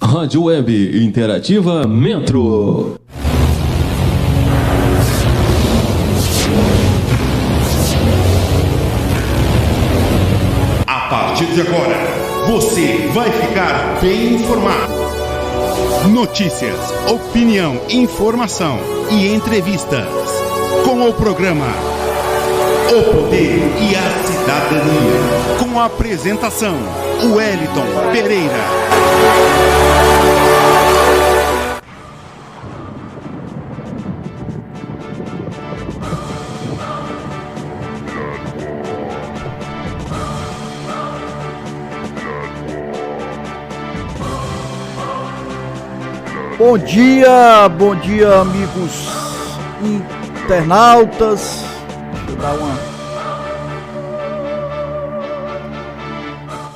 Rádio Web Interativa Metro. A partir de agora, você vai ficar bem informado. Notícias, opinião, informação e entrevistas. Com o programa O Poder e a Cidadania. Com a apresentação, Wellington Pereira. Bom dia amigos internautas. Deixa eu dar uma...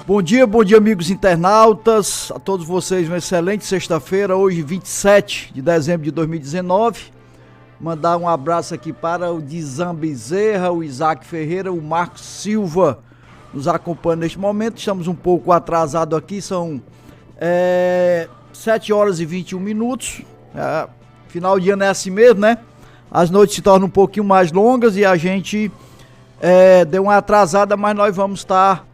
Bom dia amigos internautas, a todos vocês uma excelente sexta-feira, hoje 27 de dezembro de 2019. Mandar um abraço aqui para o Dizan Bezerra, o Isaac Ferreira, o Marcos Silva nos acompanhando neste momento. Estamos um pouco atrasados aqui, são 7 horas e 21 minutos, final de ano é assim mesmo, né? As noites se tornam um pouquinho mais longas e a gente deu uma atrasada, mas nós vamos estar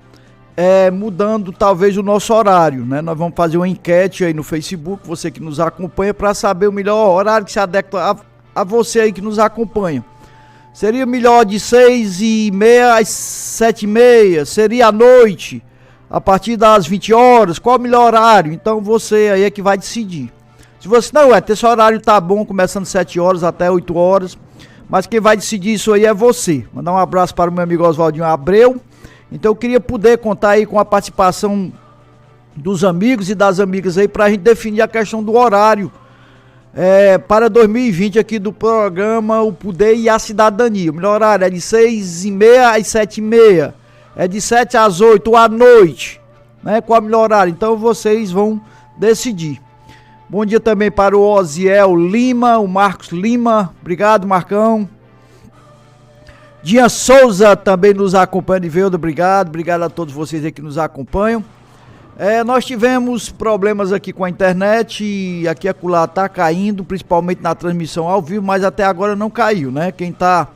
mudando talvez o nosso horário, né? Nós vamos fazer uma enquete aí no Facebook, você que nos acompanha, para saber o melhor horário que se adequa a você aí que nos acompanha. Seria melhor de 6h30 às 7h30, seria à noite, a partir das 20 horas, qual o melhor horário? Então você aí é que vai decidir. Se você não, esse horário tá bom, começando 7 horas até 8 horas, mas quem vai decidir isso aí é você. Mandar um abraço para o meu amigo Oswaldinho Abreu. Então eu queria poder contar aí com a participação dos amigos e das amigas aí para a gente definir a questão do horário para 2020 aqui do programa O Poder e a Cidadania. O melhor horário é de 6h30 às 7h30. É de 7 às 8 à noite, né? Qual é o melhor horário? Então vocês vão decidir. Bom dia também para o Oziel Lima, o Marcos Lima. Obrigado, Marcão. Dinha Souza também nos acompanha de Veuda. Obrigado a todos vocês aí que nos acompanham. Nós tivemos problemas aqui com a internet e aqui a acolá tá caindo, principalmente na transmissão ao vivo, mas até agora não caiu, né? Quem tá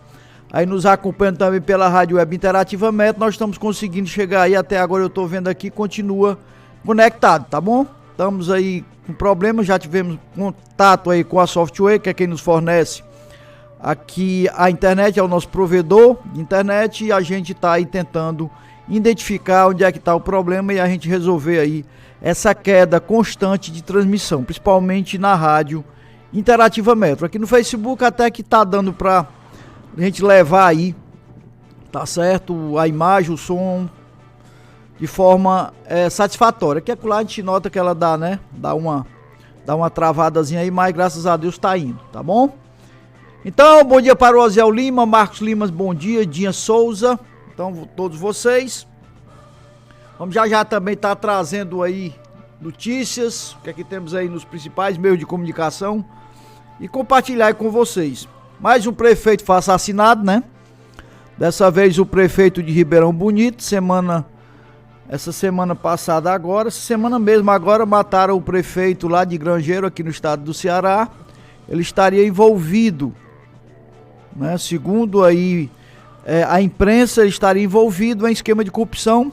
aí nos acompanhando também pela Rádio Web Interativa Metro, nós estamos conseguindo chegar aí, até agora eu estou vendo aqui, continua conectado, tá bom? Estamos aí com problemas, já tivemos contato aí com a Software, que é quem nos fornece aqui a internet, é o nosso provedor de internet, e a gente está aí tentando identificar onde é que está o problema e a gente resolver aí essa queda constante de transmissão, principalmente na Rádio Interativa Metro. Aqui no Facebook até que está dando para a gente levar aí, tá certo, a imagem, o som de forma satisfatória. Que lá a gente nota que ela dá, né, dá uma travadazinha aí, mas graças a Deus tá indo, tá bom? Então, bom dia para o Oziel Lima, Marcos Limas, bom dia, Dinha Souza, então todos vocês. Vamos já também estar trazendo aí notícias, o que é que temos aí nos principais meios de comunicação e compartilhar aí com vocês. Mais um prefeito foi assassinado, né? Dessa vez o prefeito de Ribeirão Bonito, essa semana passada agora, essa semana mesmo agora mataram o prefeito lá de Grangeiro, aqui no estado do Ceará. Ele estaria envolvido, né? Segundo aí a imprensa, ele estaria envolvido em esquema de corrupção.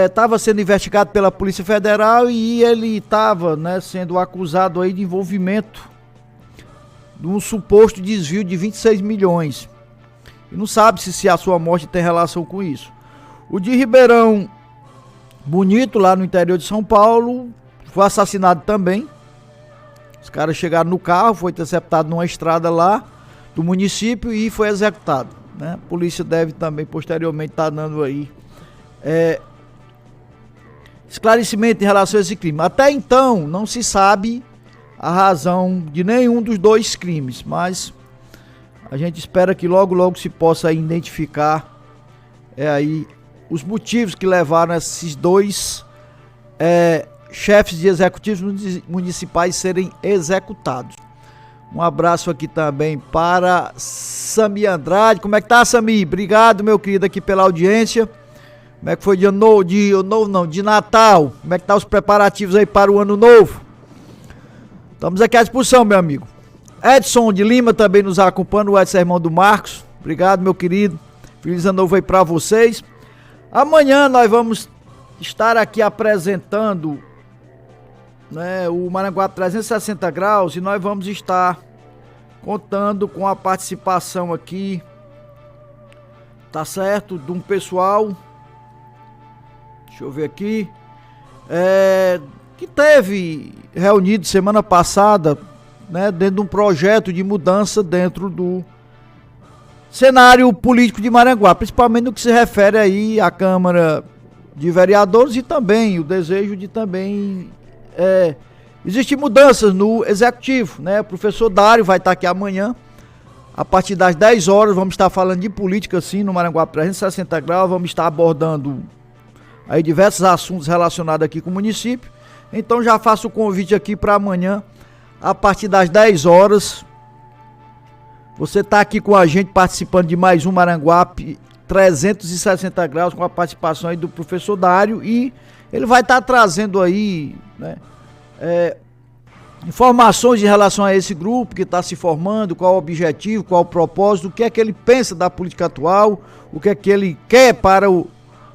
Estava sendo investigado pela Polícia Federal e ele estava, né, sendo acusado aí de envolvimento de um suposto desvio de 26 milhões. E não sabe se a sua morte tem relação com isso. O de Ribeirão Bonito, lá no interior de São Paulo, foi assassinado também. Os caras chegaram no carro, foi interceptado numa estrada lá do município e foi executado, né? A polícia deve também posteriormente estar dando aí esclarecimento em relação a esse crime. Até então não se sabe a razão de nenhum dos dois crimes, mas a gente espera que logo se possa identificar aí os motivos que levaram esses dois chefes de executivos municipais serem executados. Um abraço aqui também para Sami Andrade. Como é que tá, Sami? Obrigado, meu querido, aqui pela audiência. Como é que foi de Natal? Como é que tá os preparativos aí para o ano novo? Estamos aqui à disposição, meu amigo. Edson de Lima também nos acompanha, o Edson, irmão do Marcos. Obrigado, meu querido. Feliz ano novo aí para vocês. Amanhã nós vamos estar aqui apresentando, né, o Maranguape 360 graus, e nós vamos estar contando com a participação aqui, tá certo, de um pessoal, deixa eu ver aqui, que teve reunido semana passada, né, dentro de um projeto de mudança dentro do cenário político de Maranguape, principalmente no que se refere aí à Câmara de Vereadores, e também o desejo de também existir mudanças no Executivo, né? O professor Dário vai estar aqui amanhã, a partir das 10 horas, vamos estar falando de política, sim, no Maranguape 360 graus, vamos estar abordando aí diversos assuntos relacionados aqui com o município. Então já faço o convite aqui para amanhã, a partir das 10 horas, você está aqui com a gente participando de mais um Maranguape 360 graus, com a participação aí do professor Dário, e ele vai estar trazendo aí, né, informações em relação a esse grupo que está se formando, qual o objetivo, qual o propósito, o que é que ele pensa da política atual, o que é que ele quer para o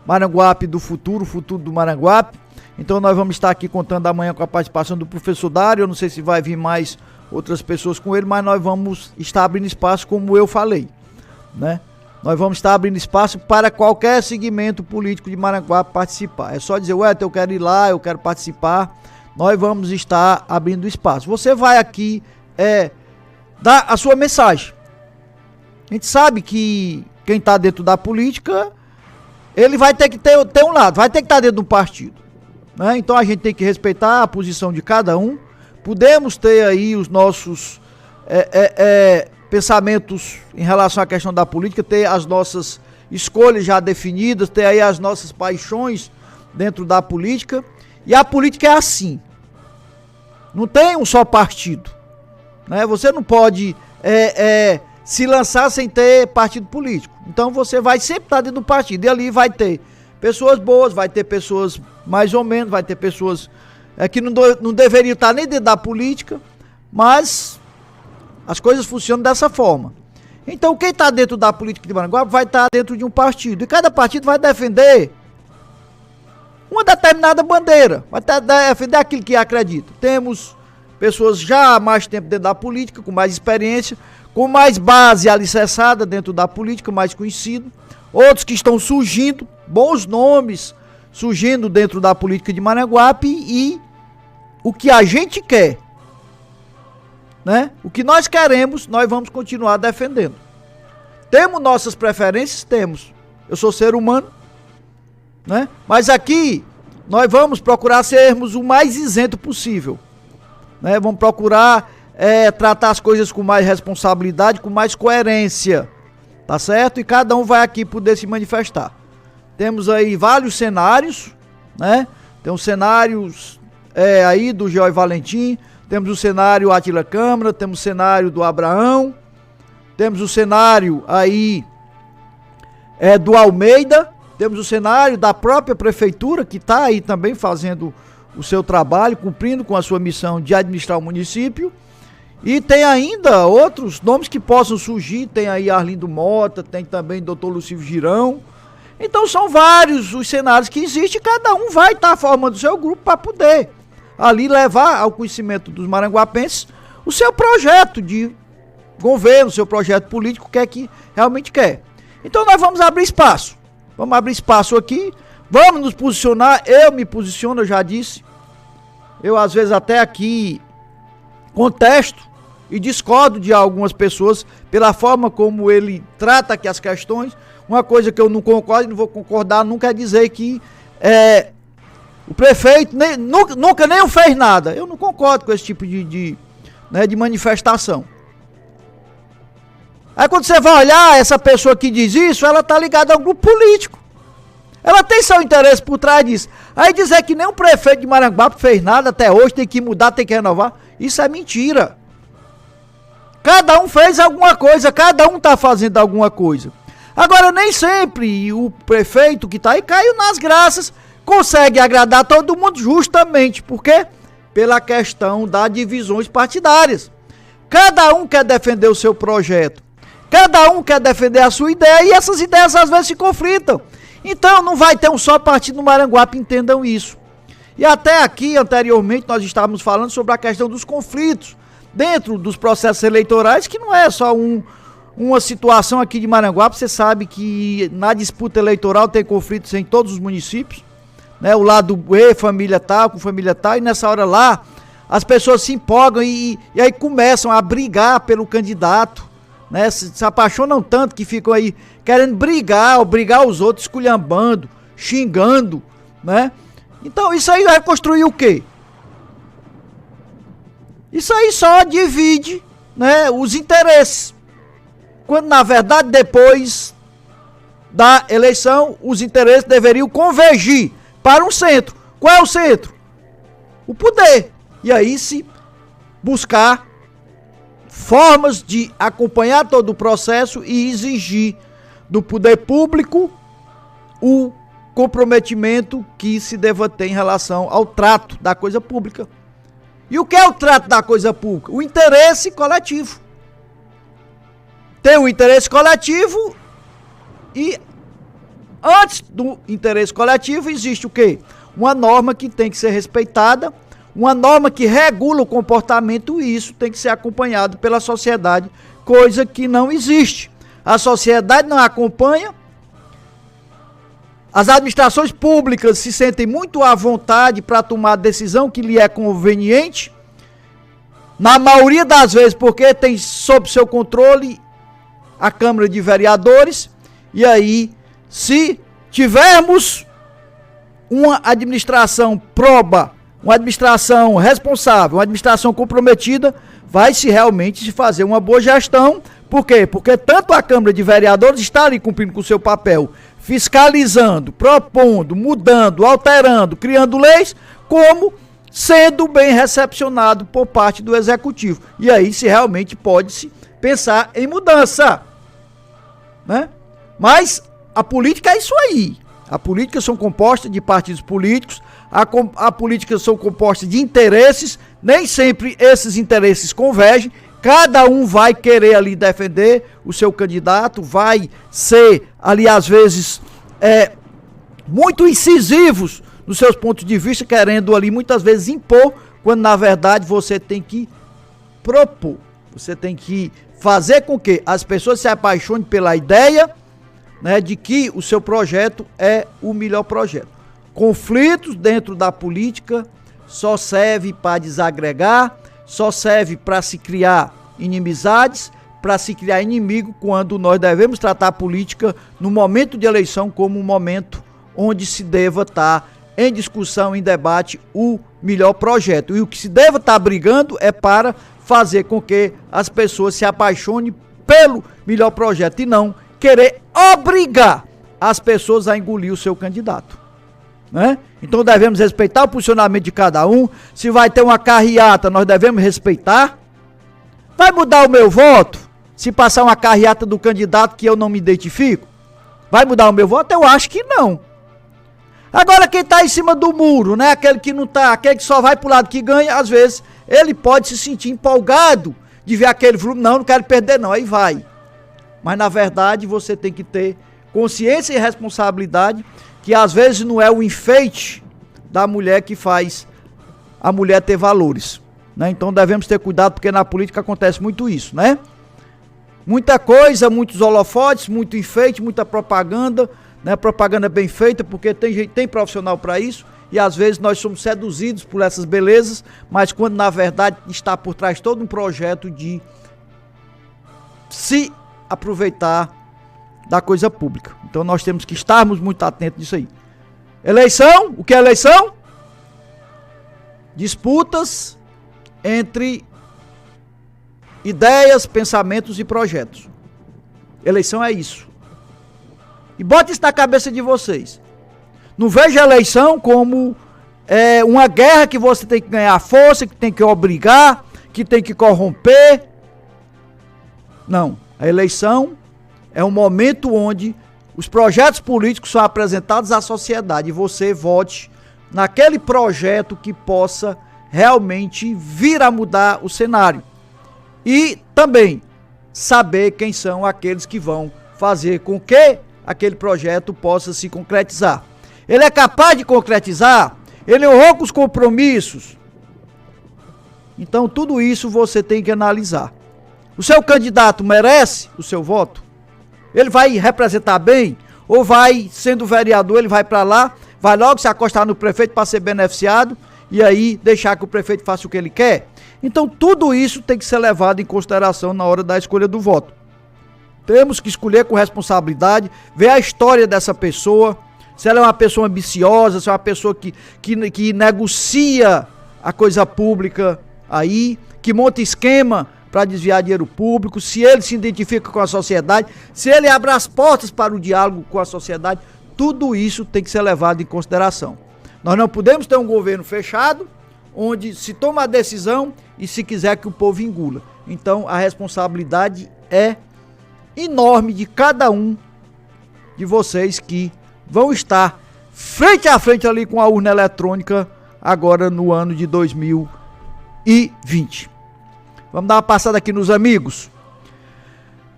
Maranguape do futuro, o futuro do Maranguape. Então nós vamos estar aqui contando amanhã com a participação do professor Dário. Eu não sei se vai vir mais outras pessoas com ele, mas nós vamos estar abrindo espaço, como eu falei, né? Nós vamos estar abrindo espaço para qualquer segmento político de Maranguape participar. É só dizer, eu quero ir lá, eu quero participar. Nós vamos estar abrindo espaço. Você vai aqui dar a sua mensagem. A gente sabe que quem está dentro da política, ele vai ter que ter um lado, vai ter que estar dentro do partido, né? Então a gente tem que respeitar a posição de cada um. Podemos ter aí os nossos pensamentos em relação à questão da política, ter as nossas escolhas já definidas, ter aí as nossas paixões dentro da política. E a política é assim, não tem um só partido, né? Você não pode se lançar sem ter partido político. Então você vai sempre estar dentro do partido, e ali vai ter pessoas boas, vai ter pessoas mais ou menos, vai ter pessoas que não deveriam estar nem dentro da política, mas as coisas funcionam dessa forma. Então quem está dentro da política de Maranguape vai estar dentro de um partido, e cada partido vai defender uma determinada bandeira, vai defender aquilo que acredita. Temos pessoas já há mais tempo dentro da política, com mais experiência, com mais base alicerçada dentro da política, mais conhecido. Outros que estão surgindo, bons nomes surgindo dentro da política de Maranguape, e o que a gente quer, né? O que nós queremos, nós vamos continuar defendendo. Temos nossas preferências? Temos. Eu sou ser humano, né? Mas aqui nós vamos procurar sermos o mais isento possível, né? Vamos procurar tratar as coisas com mais responsabilidade, com mais coerência, tá certo? E cada um vai aqui poder se manifestar. Temos aí vários cenários, né? Tem os cenários aí do Geói Valentim, temos o cenário Átila Câmara, temos o cenário do Abraão, temos o cenário aí do Almeida, temos o cenário da própria prefeitura, que está aí também fazendo o seu trabalho, cumprindo com a sua missão de administrar o município. E tem ainda outros nomes que possam surgir, tem aí Arlindo Mota, tem também Dr. Lucílio Girão. Então são vários os cenários que existem, cada um vai estar formando o seu grupo para poder ali levar ao conhecimento dos maranguapenses o seu projeto de governo, o seu projeto político, o que é que realmente quer. Então nós vamos abrir espaço. Vamos abrir espaço aqui, vamos nos posicionar. Eu me posiciono, eu já disse. Eu às vezes até aqui contesto e discordo de algumas pessoas pela forma como ele trata aqui as questões. Uma coisa que eu não concordo e não vou concordar nunca é dizer que o prefeito nunca nem fez nada. Eu não concordo com esse tipo de manifestação. Aí quando você vai olhar, essa pessoa que diz isso, ela tá ligada a um grupo político. Ela tem seu interesse por trás disso. Aí dizer que nem o prefeito de Maranguape fez nada até hoje, tem que mudar, tem que renovar, isso é mentira. Cada um fez alguma coisa, cada um tá fazendo alguma coisa. Agora, nem sempre o prefeito que está aí caiu nas graças, consegue agradar todo mundo justamente, por quê? Pela questão das divisões partidárias. Cada um quer defender o seu projeto, cada um quer defender a sua ideia e essas ideias às vezes se conflitam. Então não vai ter um só partido no Maranguape, entendam isso. E até aqui, anteriormente, nós estávamos falando sobre a questão dos conflitos dentro dos processos eleitorais, que não é só uma situação aqui de Maranguape. Você sabe que na disputa eleitoral tem conflitos em todos os municípios, né? O lado família tal, com família tal, e nessa hora lá, as pessoas se empolgam e aí começam a brigar pelo candidato, né? Se apaixonam tanto que ficam aí querendo obrigar os outros, esculhambando, xingando, né? Então isso aí vai construir o quê? Isso aí só divide, né, os interesses. Quando na verdade depois da eleição os interesses deveriam convergir para um centro. Qual é o centro? O poder. E aí se buscar formas de acompanhar todo o processo e exigir do poder público o comprometimento que se deva ter em relação ao trato da coisa pública. E o que é o trato da coisa pública? O interesse coletivo. Tem o interesse coletivo e antes do interesse coletivo existe o quê? Uma norma que tem que ser respeitada, uma norma que regula o comportamento e isso tem que ser acompanhado pela sociedade, coisa que não existe. A sociedade não acompanha. As administrações públicas se sentem muito à vontade para tomar a decisão que lhe é conveniente, na maioria das vezes porque tem sob seu controle a Câmara de Vereadores, e aí se tivermos uma administração proba, uma administração responsável, uma administração comprometida, vai se realmente se fazer uma boa gestão. Por quê? Porque tanto a Câmara de Vereadores está ali cumprindo com o seu papel, fiscalizando, propondo, mudando, alterando, criando leis, como sendo bem recepcionado por parte do Executivo. E aí se realmente pode-se pensar em mudança, né? Mas a política é isso aí. A política são compostas de partidos políticos, a política são compostas de interesses, nem sempre esses interesses convergem. Cada um vai querer ali defender o seu candidato, vai ser ali às vezes muito incisivos nos seus pontos de vista, querendo ali muitas vezes impor, quando na verdade você tem que propor, você tem que fazer com que as pessoas se apaixonem pela ideia, né, de que o seu projeto é o melhor projeto. Conflitos dentro da política só serve para desagregar, só serve para se criar inimizades, para se criar inimigo, quando nós devemos tratar a política no momento de eleição como um momento onde se deva estar em discussão, em debate, o melhor projeto. E o que se deva estar brigando é para fazer com que as pessoas se apaixonem pelo melhor projeto e não querer obrigar as pessoas a engolir o seu candidato, né? Então devemos respeitar o posicionamento de cada um. Se vai ter uma carreata, nós devemos respeitar. Vai mudar o meu voto se passar uma carreata do candidato que eu não me identifico? Vai mudar o meu voto? Eu acho que não. Agora quem está em cima do muro, né? Aquele que não tá, aquele que só vai pro lado que ganha, às vezes ele pode se sentir empolgado de ver aquele volume. Não quero perder não, aí vai. Mas na verdade você tem que ter consciência e responsabilidade que às vezes não é o enfeite da mulher que faz a mulher ter valores, né? Então devemos ter cuidado porque na política acontece muito isso, né? Muita coisa, muitos holofotes, muito enfeite, muita propaganda, né? Propaganda bem feita porque tem profissional para isso e às vezes nós somos seduzidos por essas belezas, mas quando na verdade está por trás todo um projeto de se aproveitar da coisa pública. Então nós temos que estarmos muito atentos nisso aí. Eleição, o que é eleição? Disputas entre ideias, pensamentos e projetos. Eleição é isso. E bota isso na cabeça de vocês. Não veja a eleição como uma guerra que você tem que ganhar força, que tem que obrigar, que tem que corromper. Não. A eleição é um momento onde os projetos políticos são apresentados à sociedade e você vote naquele projeto que possa realmente vir a mudar o cenário. E também saber quem são aqueles que vão fazer com que aquele projeto possa se concretizar. Ele é capaz de concretizar? Ele honrou com os compromissos? Então tudo isso você tem que analisar. O seu candidato merece o seu voto? Ele vai representar bem? Ou vai, sendo vereador, ele vai para lá, vai logo se acostar no prefeito para ser beneficiado e aí deixar que o prefeito faça o que ele quer? Então tudo isso tem que ser levado em consideração na hora da escolha do voto. Temos que escolher com responsabilidade, ver a história dessa pessoa, se ela é uma pessoa ambiciosa, se é uma pessoa que negocia a coisa pública aí, que monta esquema para desviar dinheiro público, se ele se identifica com a sociedade, se ele abre as portas para o diálogo com a sociedade, tudo isso tem que ser levado em consideração. Nós não podemos ter um governo fechado, onde se toma a decisão e se quiser que o povo engula. Então a responsabilidade é enorme de cada um de vocês que vão estar frente a frente ali com a urna eletrônica agora no ano de 2020. Vamos dar uma passada aqui nos amigos.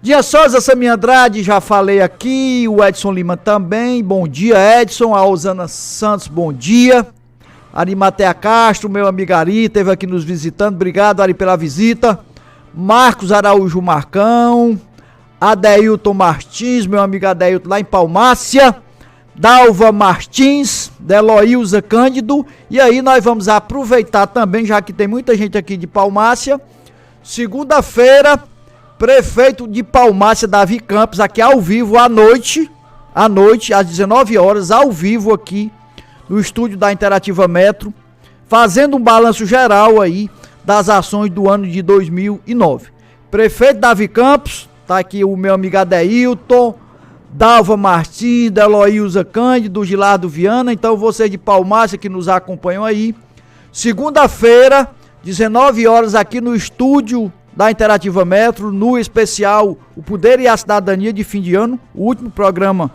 Dia Souza, Samir Andrade, já falei aqui, o Edson Lima também, bom dia Edson, a Osana Santos, bom dia. Arimatea Castro, meu amigo Ari, esteve aqui nos visitando, obrigado Ari pela visita. Marcos Araújo Marcão, Adeilton Martins, meu amigo Adeilton lá em Palmácia, Dalva Martins, Deloilza Cândido, e aí nós vamos aproveitar também, já que tem muita gente aqui de Palmácia, segunda-feira, prefeito de Palmácia, Davi Campos, aqui ao vivo à noite, às 19 horas, ao vivo aqui no estúdio da Interativa Metro, fazendo um balanço geral aí das ações do ano de 2009. Prefeito Davi Campos, tá aqui o meu amigo Adeilton, Dalva Martins, Deloilza Cândido, Gilardo Viana, então vocês de Palmácia que nos acompanham aí, segunda-feira, 19 horas aqui no estúdio da Interativa Metro, no especial O Poder e a Cidadania de fim de ano, o último programa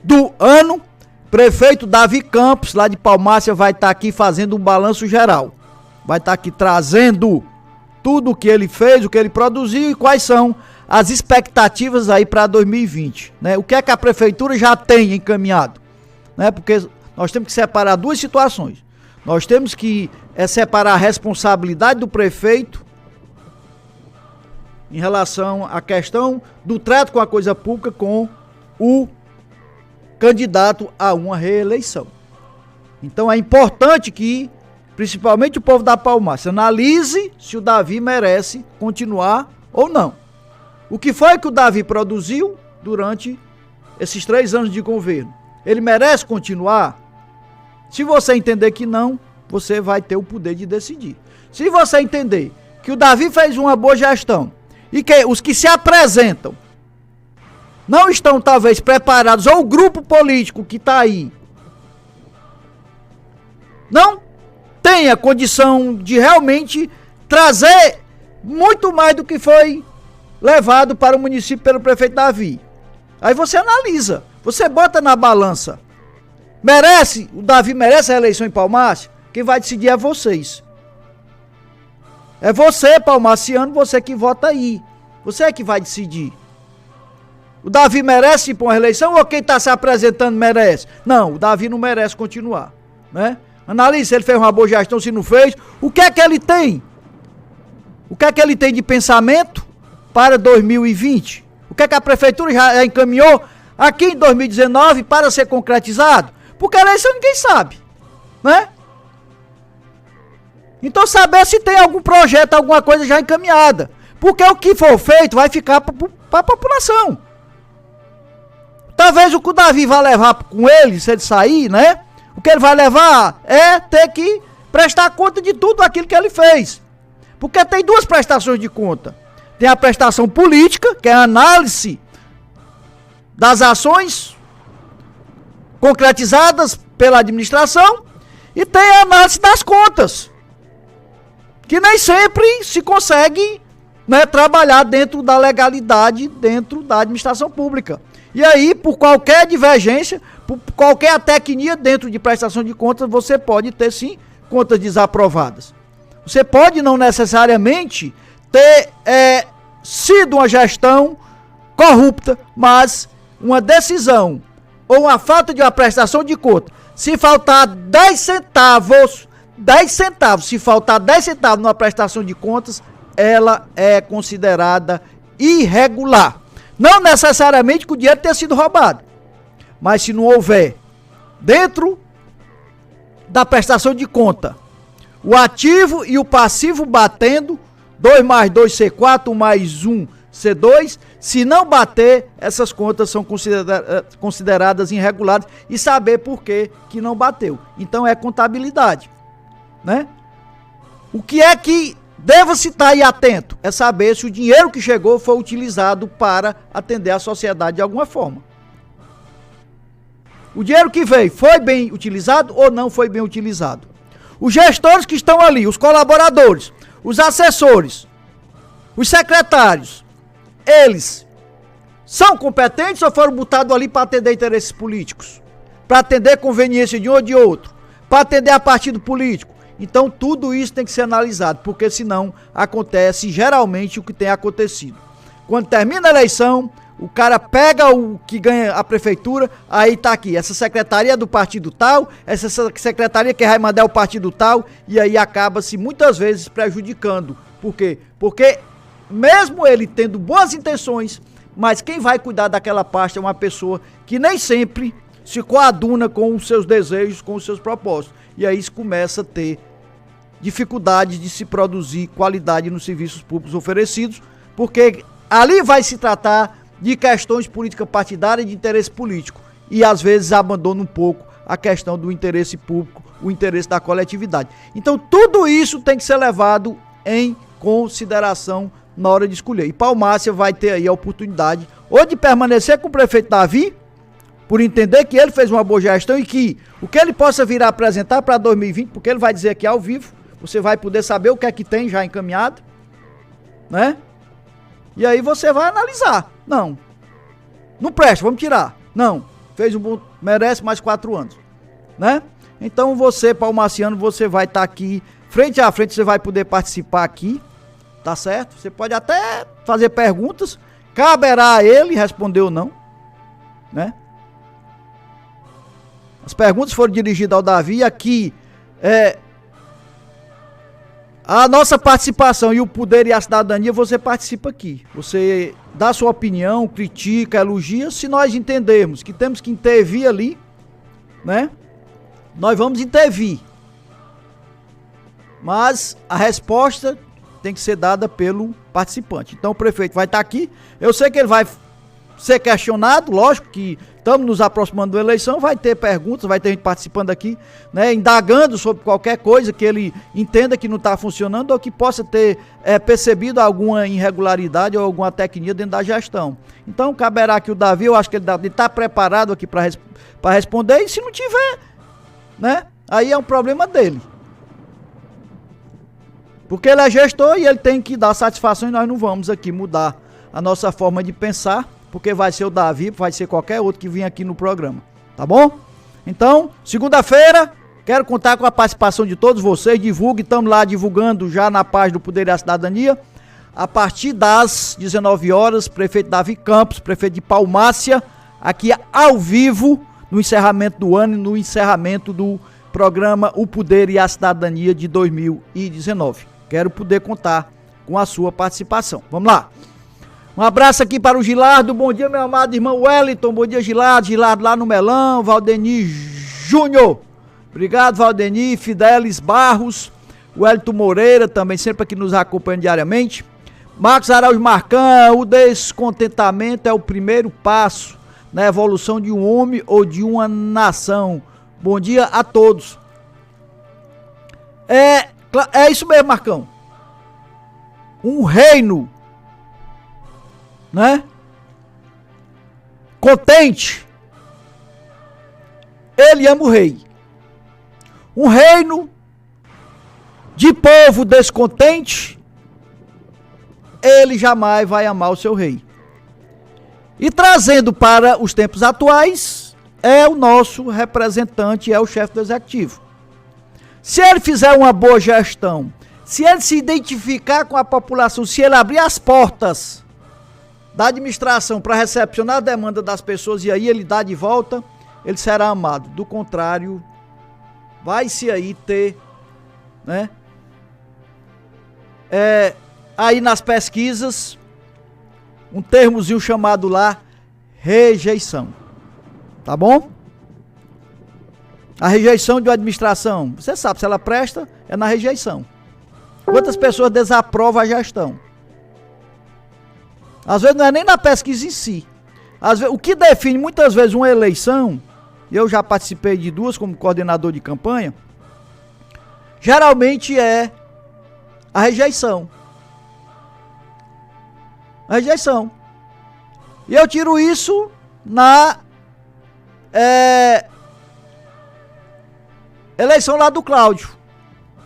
do ano. Prefeito Davi Campos, lá de Palmácia, vai estar aqui fazendo um balanço geral. Vai estar aqui trazendo tudo o que ele fez, o que ele produziu e quais são as expectativas aí para 2020, né? O que é que a prefeitura já tem encaminhado, né? Porque nós temos que separar duas situações. Nós temos que separar a responsabilidade do prefeito em relação à questão do trato com a coisa pública com o candidato a uma reeleição. Então é importante que, principalmente o povo da Palmácia, analise se o Davi merece continuar ou não. O que foi que o Davi produziu durante esses 3 anos de governo? Ele merece continuar? Se você entender que não, você vai ter o poder de decidir. Se você entender que o Davi fez uma boa gestão e que os que se apresentam não estão talvez preparados, ou o grupo político que está aí não tem a condição de realmente trazer muito mais do que foi levado para o município pelo prefeito Davi. Aí você analisa, você bota na balança. Merece, o Davi merece a eleição em Palmácia? Quem vai decidir é vocês. É você, palmaciano, você que vota aí. Você é que vai decidir. O Davi merece ir para uma reeleição ou quem está se apresentando merece? Não, o Davi não merece continuar, né? Analise se ele fez uma boa gestão, se não fez. O que é que ele tem? O que é que ele tem de pensamento para 2020? O que é que a prefeitura já encaminhou aqui em 2019 para ser concretizado? Porque a eleição ninguém sabe, né? Então saber se tem algum projeto, alguma coisa já encaminhada. Porque o que for feito vai ficar para a população. Talvez o que o Davi vai levar com ele, se ele sair, né? O que ele vai levar é ter que prestar conta de tudo aquilo que ele fez. Porque tem duas prestações de conta. Tem a prestação política, que é a análise das ações concretizadas pela administração, e tem a análise das contas, que nem sempre se consegue né, trabalhar dentro da legalidade, dentro da administração pública. E aí, por qualquer divergência, por qualquer atecnia dentro de prestação de contas, você pode ter, sim, contas desaprovadas. Você pode não necessariamente ter sido uma gestão corrupta, mas uma decisão ou uma falta de uma prestação de conta, se faltar 10 centavos, se faltar 10 centavos numa prestação de contas, ela é considerada irregular. Não necessariamente que o dinheiro tenha sido roubado, mas se não houver dentro da prestação de conta o ativo e o passivo batendo, 2 mais 2 C4, 1 mais 1 C2, se não bater, essas contas são consideradas irregulares e saber por que não bateu. Então é contabilidade, né? O que é que deva-se estar aí atento? É saber se o dinheiro que chegou foi utilizado para atender a sociedade de alguma forma. O dinheiro que veio foi bem utilizado ou não foi bem utilizado? Os gestores que estão ali, os colaboradores, os assessores, os secretários, eles são competentes ou foram botados ali para atender interesses políticos? Para atender conveniência de um ou de outro? Para atender a partido político? Então tudo isso tem que ser analisado, porque senão acontece geralmente o que tem acontecido. Quando termina a eleição, o cara pega o que ganha a prefeitura, aí tá aqui, essa secretaria é do partido tal, essa secretaria que vai mandar o partido tal, e aí acaba-se muitas vezes prejudicando. Por quê? Porque mesmo ele tendo boas intenções, mas quem vai cuidar daquela pasta é uma pessoa que nem sempre se coaduna com os seus desejos, com os seus propósitos. E aí se começa a ter dificuldade de se produzir qualidade nos serviços públicos oferecidos, porque ali vai se tratar de questões políticas partidárias e de interesse político. E às vezes abandona um pouco a questão do interesse público, o interesse da coletividade. Então tudo isso tem que ser levado em consideração na hora de escolher. E Palmácia vai ter aí a oportunidade ou de permanecer com o prefeito Davi, por entender que ele fez uma boa gestão e que o que ele possa vir a apresentar para 2020, porque ele vai dizer aqui ao vivo, você vai poder saber o que é que tem já encaminhado, né? E aí você vai analisar. Não presta, vamos tirar. Não, fez um bom, merece mais 4 anos, né? Então você, palmaciano, você vai estar aqui, frente a frente, você vai poder participar aqui, tá certo? Você pode até fazer perguntas, caberá a ele responder ou não, né? As perguntas foram dirigidas ao Davi, aqui a nossa participação e o poder e a cidadania, você participa aqui. Você dá sua opinião, critica, elogia. Se nós entendermos que temos que intervir ali, né? Nós vamos intervir. Mas a resposta tem que ser dada pelo participante. Então o prefeito vai estar aqui. Eu sei que ele vai ser questionado, lógico que estamos nos aproximando da eleição, vai ter perguntas, vai ter gente participando aqui, né, indagando sobre qualquer coisa que ele entenda que não está funcionando ou que possa ter percebido alguma irregularidade ou alguma tecnia dentro da gestão. Então caberá aqui o Davi, eu acho que ele está preparado aqui para responder, e se não tiver, né, aí é um problema dele. Porque ele é gestor e ele tem que dar satisfação, e nós não vamos aqui mudar a nossa forma de pensar, porque vai ser o Davi, vai ser qualquer outro que vinha aqui no programa, tá bom? Então, segunda-feira, quero contar com a participação de todos vocês, divulgue, estamos lá divulgando já na página do Poder e a Cidadania, a partir das 19 horas, prefeito Davi Campos, prefeito de Palmácia, aqui ao vivo, no encerramento do ano e no encerramento do programa O Poder e a Cidadania de 2019. Quero poder contar com a sua participação. Vamos lá. Um abraço aqui para o Gilardo, bom dia meu amado irmão Wellington, bom dia Gilardo lá no Melão, Valdeni Júnior, obrigado Valdeni, Fidelis Barros, Wellington Moreira também sempre aqui nos acompanhando diariamente, Marcos Araújo Marcão, o descontentamento é o primeiro passo na evolução de um homem ou de uma nação, bom dia a todos. É isso mesmo, Marcão, um reino, né, contente, ele ama o rei. Um reino de povo descontente, ele jamais vai amar o seu rei. E trazendo para os tempos atuais, é o nosso representante, é o chefe do executivo. Se ele fizer uma boa gestão, se ele se identificar com a população, se ele abrir as portas da administração para recepcionar a demanda das pessoas e aí ele dá de volta, ele será amado. Do contrário, vai-se aí ter, né? Aí nas pesquisas, um termozinho chamado lá, rejeição. Tá bom? A rejeição de uma administração, você sabe, se ela presta, é na rejeição. Quantas pessoas desaprovam a gestão? Às vezes não é nem na pesquisa em si. Às vezes, o que define muitas vezes uma eleição, eu já participei de duas como coordenador de campanha, geralmente é a rejeição. A rejeição. E eu tiro isso na eleição lá do Cláudio,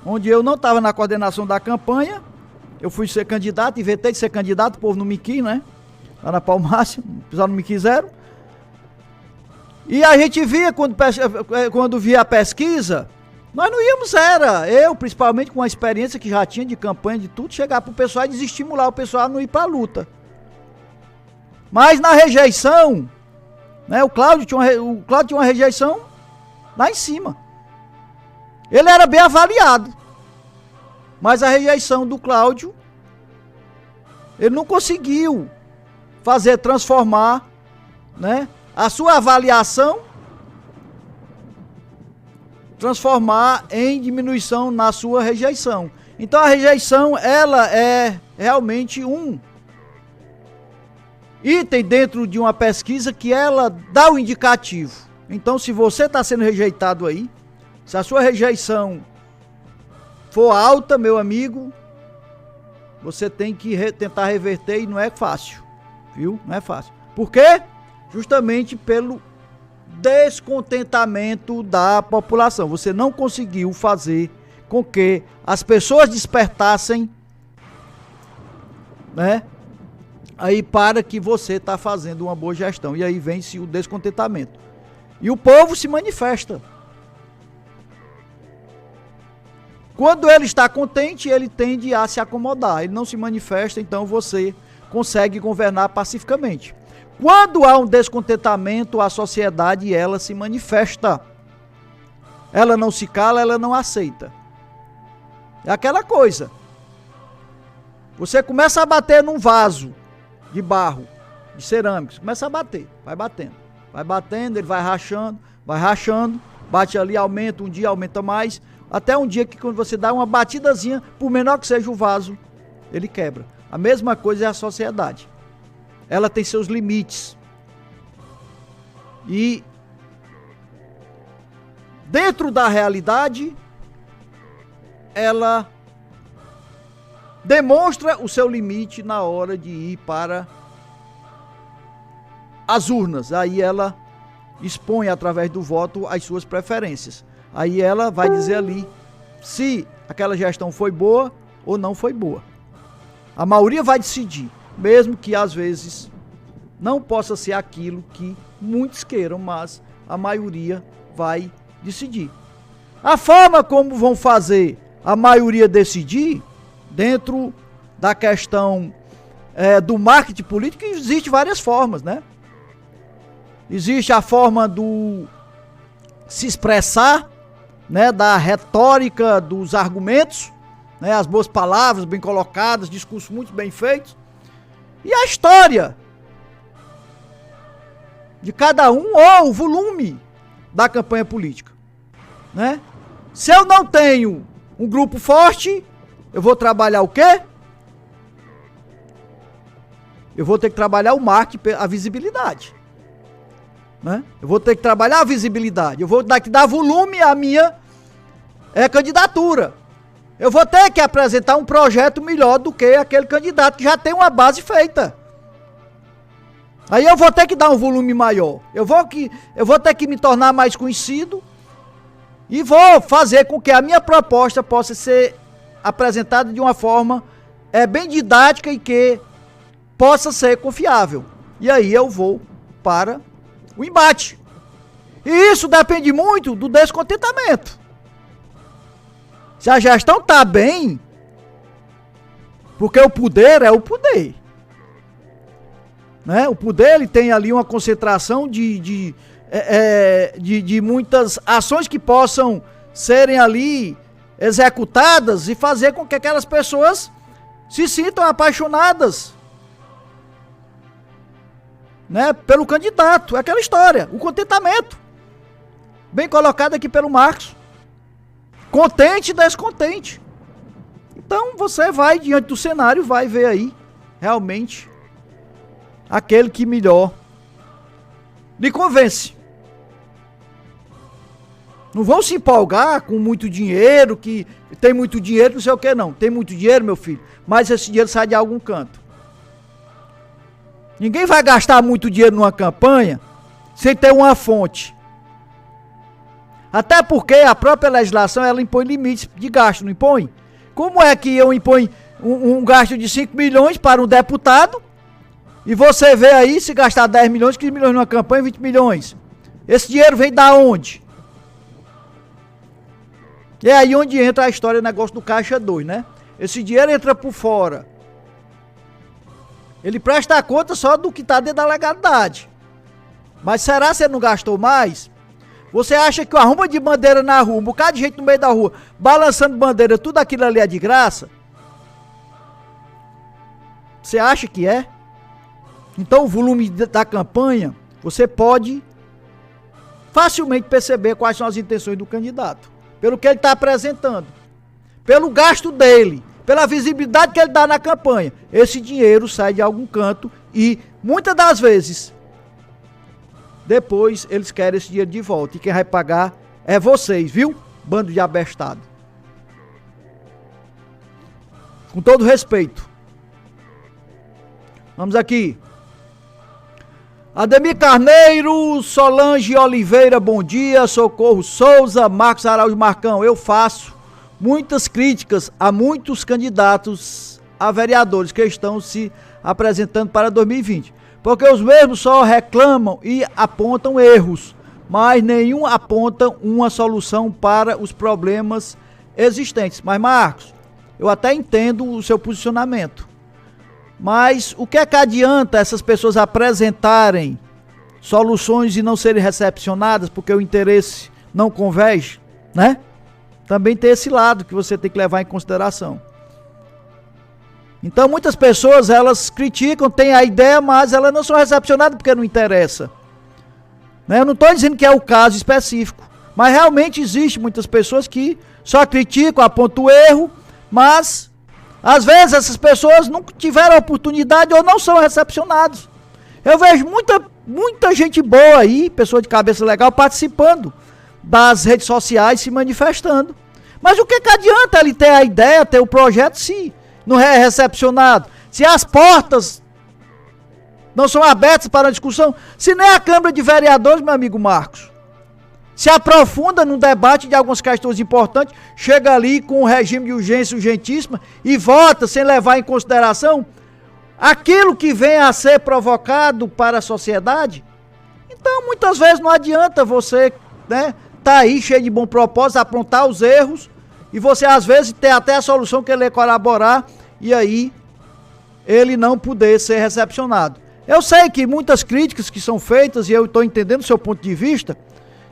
onde eu não estava na coordenação da campanha, eu fui ser candidato, inventei de ser candidato, o povo não me quis, né? Lá na Palmácia, o pessoal não me quiseram. E a gente via, quando via a pesquisa, nós não íamos, eu principalmente com a experiência que já tinha de campanha, de tudo, chegar para o pessoal e desestimular o pessoal a não ir para a luta. Mas na rejeição, né, o Cláudio tinha uma rejeição lá em cima. Ele era bem avaliado, mas a rejeição do Cláudio, ele não conseguiu transformar, né, a sua avaliação, transformar em diminuição na sua rejeição. Então a rejeição, ela é realmente um item dentro de uma pesquisa que ela dá o indicativo. Então se você está sendo rejeitado aí, se a sua rejeição for alta, meu amigo, você tem que tentar reverter e não é fácil, viu? Não é fácil. Por quê? Justamente pelo descontentamento da população. Você não conseguiu fazer com que as pessoas despertassem, né? Aí para que você está fazendo uma boa gestão. E aí vem-se o descontentamento. E o povo se manifesta. Quando ele está contente, ele tende a se acomodar. Ele não se manifesta, então você consegue governar pacificamente. Quando há um descontentamento, a sociedade, ela se manifesta. Ela não se cala, ela não aceita. É aquela coisa. Você começa a bater num vaso de barro, de cerâmica. Você começa a bater, vai batendo. Vai batendo, ele vai rachando, bate ali, aumenta, um dia aumenta mais. Até um dia que quando você dá uma batidazinha, por menor que seja o vaso, ele quebra. A mesma coisa é a sociedade. Ela tem seus limites. E dentro da realidade, ela demonstra o seu limite na hora de ir para as urnas. Aí ela expõe através do voto as suas preferências. Aí ela vai dizer ali se aquela gestão foi boa ou não foi boa. A maioria vai decidir, mesmo que às vezes não possa ser aquilo que muitos queiram, mas a maioria vai decidir. A forma como vão fazer a maioria decidir, dentro da questão do marketing político, existe várias formas, né? Existe a forma do se expressar, né, da retórica, dos argumentos, né, as boas palavras bem colocadas, discursos muito bem feitos. E a história de cada um, ou o volume da campanha política, né? Se eu não tenho um grupo forte, eu vou trabalhar o quê? Eu vou ter que trabalhar o marketing, a visibilidade, né? Eu vou ter que trabalhar a visibilidade, eu vou ter que dar volume à minha candidatura. Eu vou ter que apresentar um projeto melhor do que aquele candidato que já tem uma base feita. Aí eu vou ter que dar um volume maior. Eu vou ter que me tornar mais conhecido e vou fazer com que a minha proposta possa ser apresentada de uma forma bem didática e que possa ser confiável. E aí eu vou para o embate. E isso depende muito do descontentamento. Se a gestão está bem, porque o poder é o poder. Né? O poder ele tem ali uma concentração de muitas ações que possam serem ali executadas e fazer com que aquelas pessoas se sintam apaixonadas, né, pelo candidato. É aquela história, o contentamento. Bem colocado aqui pelo Marcos. Contente e descontente. Então você vai diante do cenário, vai ver aí realmente aquele que melhor lhe convence. Não vão se empolgar com muito dinheiro, que tem muito dinheiro, não sei o que não. Tem muito dinheiro, meu filho, mas esse dinheiro sai de algum canto. Ninguém vai gastar muito dinheiro numa campanha sem ter uma fonte. Até porque a própria legislação, ela impõe limites de gasto, não impõe? Como é que eu imponho um gasto de 5 milhões para um deputado e você vê aí, se gastar 10 milhões, 15 milhões numa campanha, 20 milhões. Esse dinheiro vem da onde? É aí onde entra a história, o negócio do Caixa 2, né? Esse dinheiro entra por fora. Ele presta conta só do que está dentro da legalidade. Mas será que você não gastou mais? Você acha que o arruma de bandeira na rua, um bocado de gente no meio da rua, balançando bandeira, tudo aquilo ali é de graça? Você acha que é? Então o volume da campanha, você pode facilmente perceber quais são as intenções do candidato. Pelo que ele está apresentando. Pelo gasto dele. Pela visibilidade que ele dá na campanha. Esse dinheiro sai de algum canto e, muitas das vezes, depois eles querem esse dinheiro de volta. E quem vai pagar é vocês, viu? Bando de abestado. Com todo respeito. Vamos aqui. Ademir Carneiro, Solange Oliveira, bom dia. Socorro Souza, Marcos Araújo Marcão. Eu faço muitas críticas a muitos candidatos a vereadores que estão se apresentando para 2020. Porque os mesmos só reclamam e apontam erros, mas nenhum aponta uma solução para os problemas existentes. Mas, Marcos, eu até entendo o seu posicionamento. Mas o que é que adianta essas pessoas apresentarem soluções e não serem recepcionadas porque o interesse não converge, né? Também tem esse lado que você tem que levar em consideração. Então muitas pessoas, elas criticam, têm a ideia, mas elas não são recepcionadas porque não interessa. Né? Eu não estou dizendo que é o caso específico, mas realmente existe muitas pessoas que só criticam, apontam o erro, mas às vezes essas pessoas não tiveram oportunidade ou não são recepcionados. Eu vejo muita gente boa aí, pessoa de cabeça legal, participando das redes sociais, se manifestando. Mas o que adianta ele ter a ideia, ter o projeto, se não é recepcionado? Se as portas não são abertas para a discussão? Se nem a Câmara de Vereadores, meu amigo Marcos, se aprofunda no debate de algumas questões importantes, chega ali com o regime de urgência urgentíssima e vota sem levar em consideração aquilo que vem a ser provocado para a sociedade. Então, muitas vezes não adianta você, né, tá aí cheio de bom propósito, aprontar os erros e você às vezes ter até a solução que ele ia colaborar e aí ele não poder ser recepcionado. Eu sei que muitas críticas que são feitas, e eu estou entendendo o seu ponto de vista,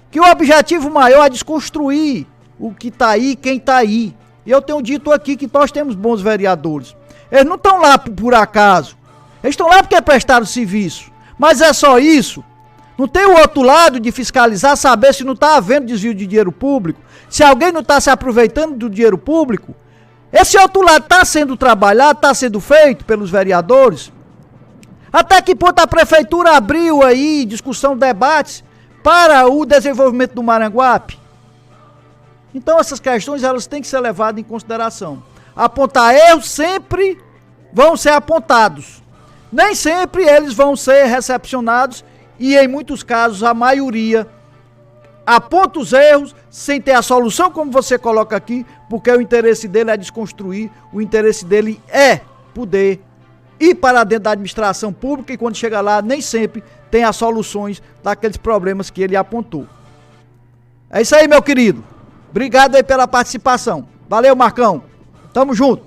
que o objetivo maior é desconstruir o que está aí, quem está aí. E eu tenho dito aqui que nós temos bons vereadores. Eles não estão lá por acaso. Eles estão lá porque prestaram serviço. Mas é só isso. Não tem o outro lado de fiscalizar, saber se não está havendo desvio de dinheiro público, se alguém não está se aproveitando do dinheiro público. Esse outro lado está sendo trabalhado, está sendo feito pelos vereadores. Até que ponto a prefeitura abriu aí discussão, debates para o desenvolvimento do Maranguape? Então essas questões elas têm que ser levadas em consideração. Apontar erros sempre vão ser apontados. Nem sempre eles vão ser recepcionados e em muitos casos a maioria aponta os erros sem ter a solução como você coloca aqui porque o interesse dele é desconstruir, o interesse dele é poder ir para dentro da administração pública e quando chega lá nem sempre tem as soluções daqueles problemas que ele apontou. É isso aí, meu querido. Obrigado aí pela participação. Valeu, Marcão. Tamo junto.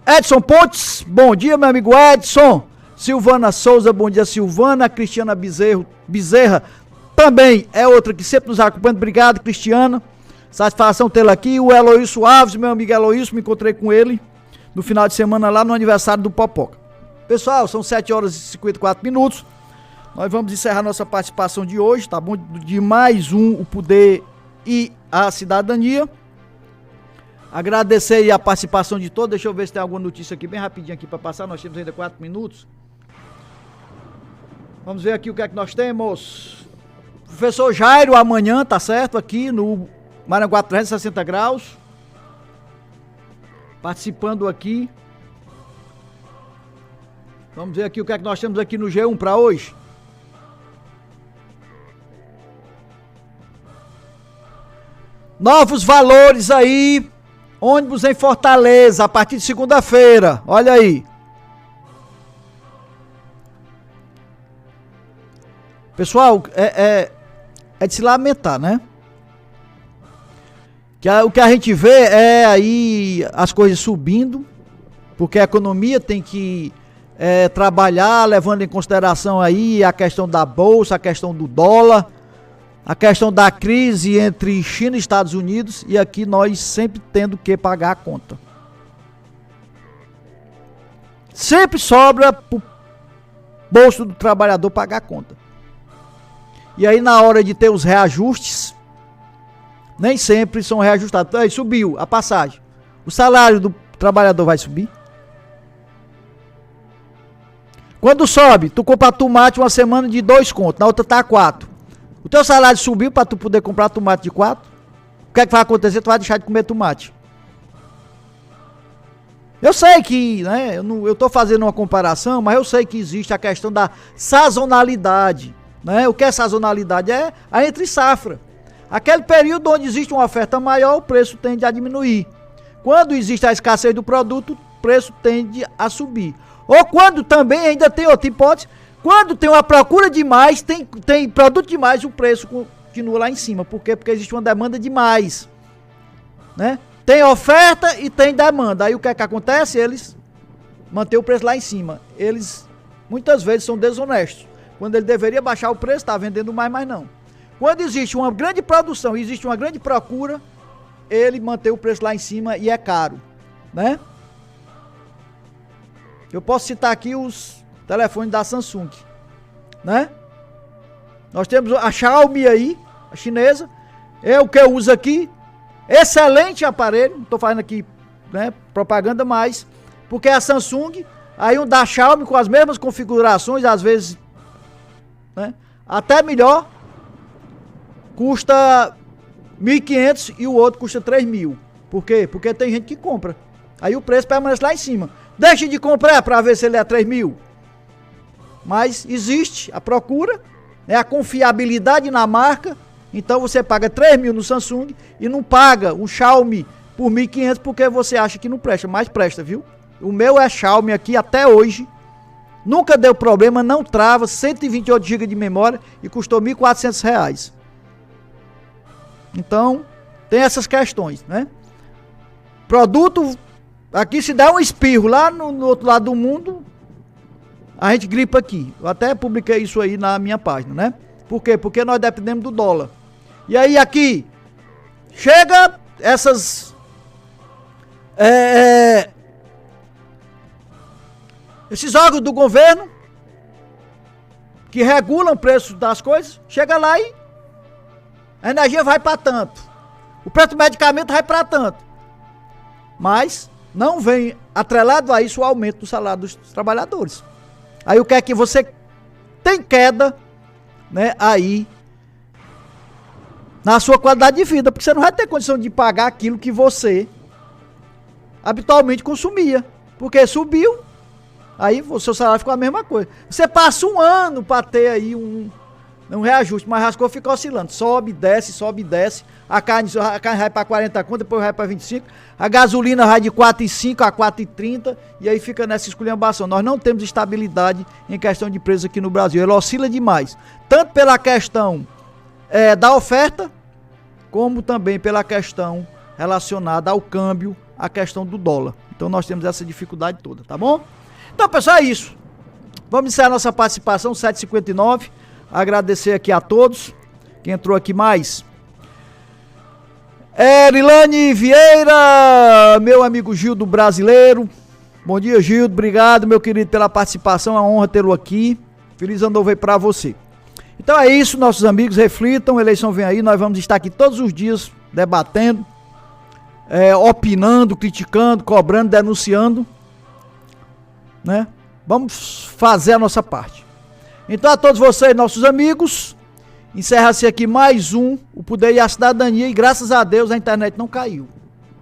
Edson Pontes, bom dia, meu amigo Edson. Silvana Souza, bom dia, Silvana. Cristiana Bezerra também é outra que sempre nos acompanha. Obrigado, Cristiana. Satisfação tê-la aqui. O Eloísio Alves, meu amigo Eloísio, me encontrei com ele no final de semana lá no aniversário do Popoca. Pessoal, são 7 horas e 54 minutos. Nós vamos encerrar nossa participação de hoje, tá bom? De mais um, o Poder e a Cidadania. Agradecer aí a participação de todos. Deixa eu ver se tem alguma notícia aqui, bem rapidinho aqui para passar. Nós temos ainda 4 minutos. Vamos ver aqui o que é que nós temos. Professor Jairo amanhã, tá certo? Aqui no Maranguá 360 graus. Participando aqui. Vamos ver aqui o que é que nós temos aqui no G1 para hoje. Novos valores aí. Ônibus em Fortaleza a partir de segunda-feira. Olha aí. Pessoal, é de se lamentar, né? O que a gente vê é aí as coisas subindo, porque a economia tem que trabalhar, levando em consideração aí a questão da bolsa, a questão do dólar, a questão da crise entre China e Estados Unidos, e aqui nós sempre tendo que pagar a conta. Sempre sobra pro bolso do trabalhador pagar a conta. E aí na hora de ter os reajustes, nem sempre são reajustados. Aí subiu a passagem. O salário do trabalhador vai subir? Quando sobe, tu compra tomate uma semana de 2 contos, na outra tá 4. O teu salário subiu para tu poder comprar tomate de 4? O que é que vai acontecer? Tu vai deixar de comer tomate. Eu sei que, né, eu tô fazendo uma comparação, mas eu sei que existe a questão da sazonalidade, né? O que é sazonalidade? É a entre safra. Aquele período onde existe uma oferta maior, o preço tende a diminuir. Quando existe a escassez do produto, o preço tende a subir. Ou quando também ainda tem outra hipótese, quando tem uma procura demais, tem produto demais, o preço continua lá em cima. Por quê? Porque existe uma demanda demais, né? Tem oferta e tem demanda. Aí o que é que acontece? Eles mantêm o preço lá em cima. Eles muitas vezes são desonestos. Quando ele deveria baixar o preço, está vendendo mais, mas não. Quando existe uma grande produção e existe uma grande procura, ele mantém o preço lá em cima e é caro, né? Eu posso citar aqui os telefones da Samsung, né? Nós temos a Xiaomi aí, a chinesa, é o que eu uso aqui, excelente aparelho, não tô fazendo aqui, né, propaganda, mas porque é a Samsung, aí um da Xiaomi com as mesmas configurações, às vezes, né, até melhor, custa 1.500 e o outro custa 3.000. Por quê? Porque tem gente que compra. Aí o preço permanece lá em cima. Deixe de comprar para ver se ele é 3.000. Mas existe a procura, né, a confiabilidade na marca. Então você paga 3.000 no Samsung e não paga um Xiaomi por 1.500 porque você acha que não presta. Mas presta, viu? O meu é Xiaomi aqui até hoje. Nunca deu problema, não trava, 128 GB de memória e custou R$ 1.400. Então, tem essas questões, né? Produto, aqui se dá um espirro, lá no outro lado do mundo, a gente gripa aqui. Eu até publiquei isso aí na minha página, né? Por quê? Porque nós dependemos do dólar. E aí aqui, chega essas... esses órgãos do governo, que regulam o preço das coisas, chega lá e a energia vai para tanto. O preço do medicamento vai para tanto. Mas não vem atrelado a isso o aumento do salário dos trabalhadores. Aí o que é que você tem queda, né, aí na sua qualidade de vida, porque você não vai ter condição de pagar aquilo que você habitualmente consumia, porque subiu, aí o seu salário ficou a mesma coisa. Você passa um ano para ter aí Um reajuste, mas as coisas ficam oscilando. Sobe, desce. A carne vai para 40 conto, depois vai para 25. A gasolina vai de 4,5 a 4,30 e aí fica nessa esculhambação. Nós não temos estabilidade em questão de preço aqui no Brasil. Ele oscila demais. Tanto pela questão da oferta, como também pela questão relacionada ao câmbio, a questão do dólar. Então nós temos essa dificuldade toda, tá bom? Então, pessoal, é isso. Vamos encerrar nossa participação, 7h59. Agradecer aqui a todos. Quem entrou aqui mais? Erilane Vieira, meu amigo Gildo Brasileiro. Bom dia, Gildo. Obrigado, meu querido, pela participação. É uma honra tê-lo aqui. Feliz ano novo aí pra você. Então é isso, nossos amigos. Reflitam, a eleição vem aí. Nós vamos estar aqui todos os dias debatendo, opinando, criticando, cobrando, denunciando, né? Vamos fazer a nossa parte. Então a todos vocês, nossos amigos, encerra-se aqui mais o Poder e a Cidadania, e graças a Deus a internet não caiu.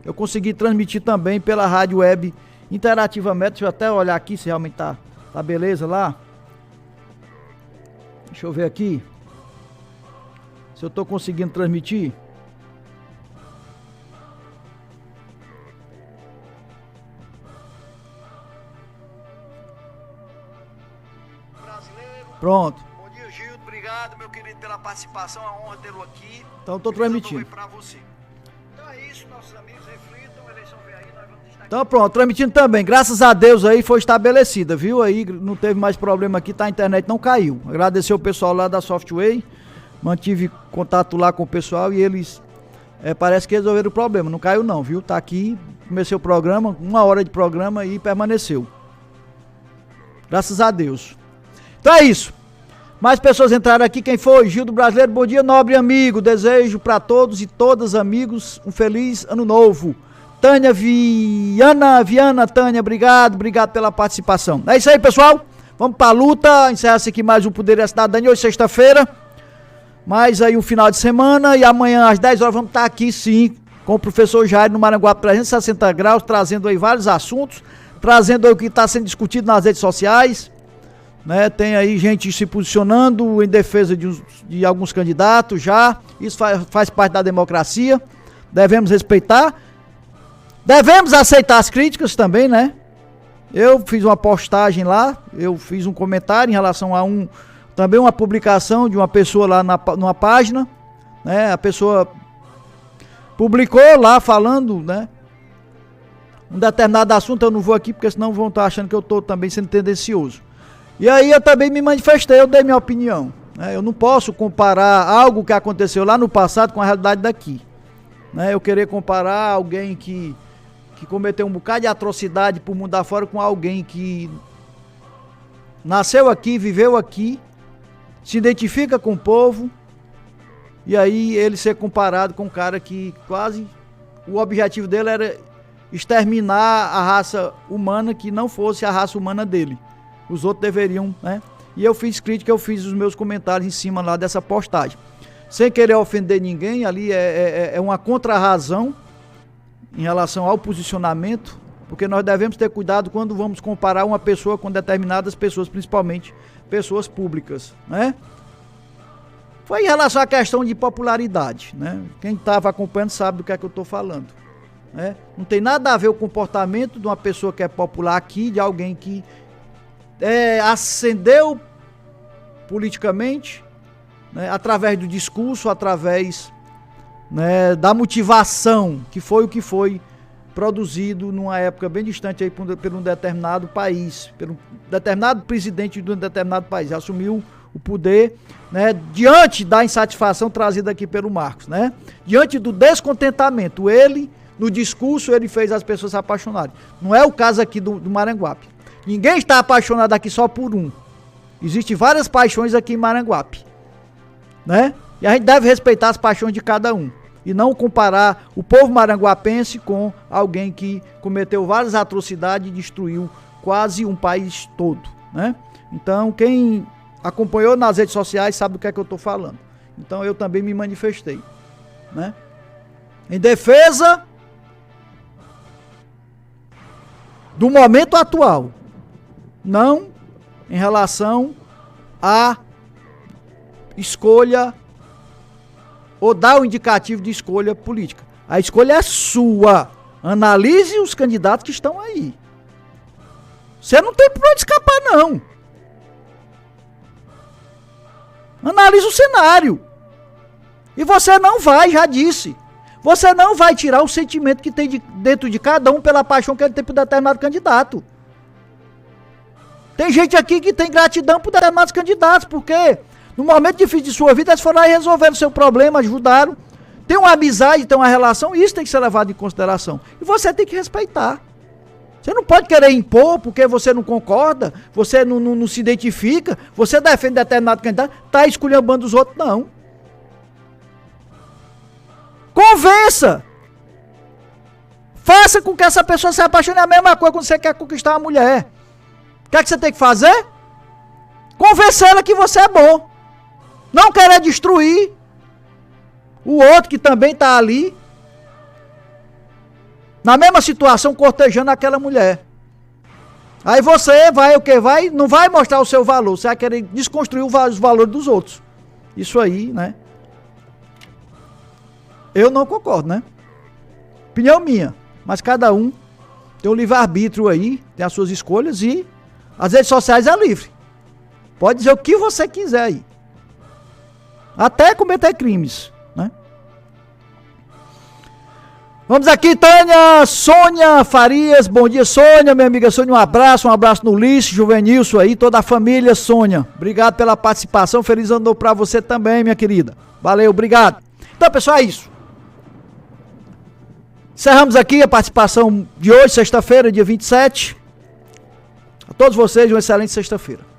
Eu consegui transmitir também pela rádio web interativamente. Deixa eu até olhar aqui se realmente tá beleza lá. Deixa eu ver aqui se eu tô conseguindo transmitir. Pronto. Bom dia, Gildo. Obrigado, meu querido, pela participação. É uma honra tê-lo aqui. Então, estou transmitindo. Pra você. Então é isso, nossos amigos. Reflitam, a eleição vem aí, nós vamos estar... Então, pronto, transmitindo também. Graças a Deus aí foi estabelecida, viu? Aí não teve mais problema aqui, tá? A internet não caiu. Agradecer o pessoal lá da Software. Mantive contato lá com o pessoal e eles parece que resolveram o problema. Não caiu, não, viu? Tá aqui, comecei o programa, 1 hora de programa e permaneceu. Graças a Deus. Então é isso. Mais pessoas entraram aqui. Quem foi? Gildo Brasileiro. Bom dia, nobre amigo. Desejo para todos e todas, amigos, um feliz ano novo. Tânia Viana, Tânia, obrigado pela participação. É isso aí, pessoal. Vamos pra luta. Encerra-se aqui mais um Poder e a Cidadania. Hoje, sexta-feira. Mais aí um final de semana. E amanhã, às 10 horas, vamos estar aqui, sim, com o professor Jair no Maranguape 360 graus, trazendo aí vários assuntos, trazendo aí o que está sendo discutido nas redes sociais. Né, tem aí gente se posicionando em defesa de alguns candidatos já. Isso faz parte da democracia. Devemos respeitar. Devemos aceitar as críticas também, né? Eu fiz uma postagem lá, eu fiz um comentário em relação a também uma publicação de uma pessoa lá numa página, né? A pessoa publicou lá falando, né? Um determinado assunto, eu não vou aqui porque senão vão estar achando que eu estou também sendo tendencioso. E aí eu também me manifestei, eu dei minha opinião. Né? Eu não posso comparar algo que aconteceu lá no passado com a realidade daqui. Né? Eu querer comparar alguém que cometeu um bocado de atrocidade por mundo afora com alguém que nasceu aqui, viveu aqui, se identifica com o povo, e aí ele ser comparado com um cara que quase o objetivo dele era exterminar a raça humana que não fosse a raça humana dele. Os outros deveriam, né? E eu fiz crítica, eu fiz os meus comentários em cima lá dessa postagem. Sem querer ofender ninguém, ali é uma contra-razão em relação ao posicionamento, porque nós devemos ter cuidado quando vamos comparar uma pessoa com determinadas pessoas, principalmente pessoas públicas, né? Foi em relação à questão de popularidade, né? Quem estava acompanhando sabe do que é que eu estou falando, né? Não tem nada a ver o comportamento de uma pessoa que é popular aqui, de alguém que ascendeu politicamente, né, através do discurso, através, né, da motivação, que foi o que foi produzido numa época bem distante aí por um determinado país, por um determinado presidente de um determinado país, assumiu o poder, né, diante da insatisfação trazida aqui pelo Marcos, né, diante do descontentamento, ele, no discurso, ele fez as pessoas se apaixonarem. Não é o caso aqui do Maranguape. Ninguém está apaixonado aqui só por um. Existem várias paixões aqui em Maranguape, né? E a gente deve respeitar as paixões de cada um. E não comparar o povo maranguapense com alguém que cometeu várias atrocidades e destruiu quase um país todo, né? Então, quem acompanhou nas redes sociais sabe do que é que eu estou falando. Então, eu também me manifestei, né? Em defesa do momento atual. Não em relação a escolha ou dá o indicativo de escolha política. A escolha é sua. Analise os candidatos que estão aí. Você não tem por onde escapar, não. Analise o cenário. E você não vai, já disse. Você não vai tirar o sentimento que tem dentro de cada um pela paixão que ele tem por determinado candidato. Tem gente aqui que tem gratidão por determinados candidatos, porque no momento difícil de sua vida eles foram lá e resolveram o seu problema, ajudaram. Tem uma amizade, tem uma relação, isso tem que ser levado em consideração. E você tem que respeitar. Você não pode querer impor porque você não concorda, você não se identifica, você defende determinado candidato, está esculhambando os outros, não. Convença! Faça com que essa pessoa se apaixone, é a mesma coisa quando você quer conquistar uma mulher. O que é que você tem que fazer? Convencer ela que você é bom. Não querer destruir o outro que também está ali, na mesma situação, cortejando aquela mulher. Aí você vai, o que? Não vai mostrar o seu valor, você vai querer desconstruir os valores dos outros. Isso aí, né? Eu não concordo, né? Opinião minha. Mas cada um tem um livre-arbítrio aí, tem as suas escolhas e as redes sociais é livre. Pode dizer o que você quiser aí. Até cometer crimes, né? Vamos aqui, Tânia, Sônia Farias, bom dia, Sônia, minha amiga Sônia, um abraço no Ulisses, Juvenilson aí, toda a família, Sônia, obrigado pela participação, feliz ano novo pra você também, minha querida, valeu, obrigado. Então, pessoal, é isso. Encerramos aqui a participação de hoje, sexta-feira, dia 27. A todos vocês, uma excelente sexta-feira.